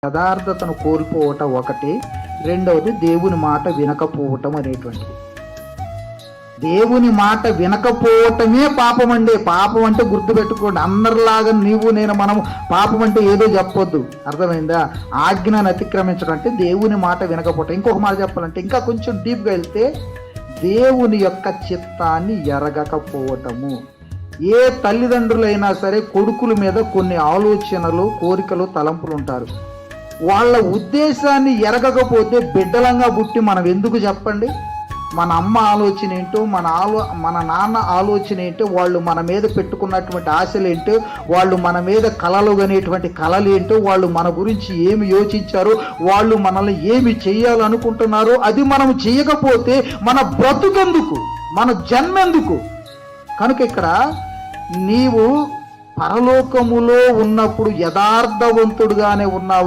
యథార్థతను కోల్పోవటం ఒకటి, రెండవది దేవుని మాట వినకపోవటం అనేటువంటిది. దేవుని మాట వినకపోవటమే పాపం అండి. పాపం అంటే గుర్తుపెట్టుకోండి, అందరిలాగా మనము పాపం అంటే ఏదో చెప్పొద్దు, అర్థమైందా? ఆజ్ఞను అతిక్రమించడం అంటే దేవుని మాట వినకపోవటం. ఇంకొక మాట చెప్పాలంటే ఇంకా కొంచెం డీప్గా వెళ్తే దేవుని యొక్క చిత్తాన్ని ఎరగకపోవటము. ఏ తల్లిదండ్రులైనా సరే కొడుకుల మీద కొన్ని ఆలోచనలు, కోరికలు, తలంపులు ఉంటారు. వాళ్ళ ఉద్దేశాన్ని ఎరగకపోతే బిడ్డలంగా పుట్టి మనం ఎందుకు చెప్పండి? మన అమ్మ ఆలోచన ఏంటో, మన నాన్న ఆలోచన ఏంటో, వాళ్ళు మన మీద పెట్టుకున్నటువంటి ఆశలు ఏంటో, వాళ్ళు మన మీద కలలు అనేటువంటి కళలు ఏంటో, వాళ్ళు మన గురించి ఏమి యోచించారో, వాళ్ళు మనల్ని ఏమి చేయాలనుకుంటున్నారో అది మనం చేయకపోతే మన బ్రతుకెందుకు, మన జన్మెందుకు? కనుక ఇక్కడ నీవు పరలోకములో ఉన్నప్పుడు యథార్థవంతుడుగానే ఉన్నావు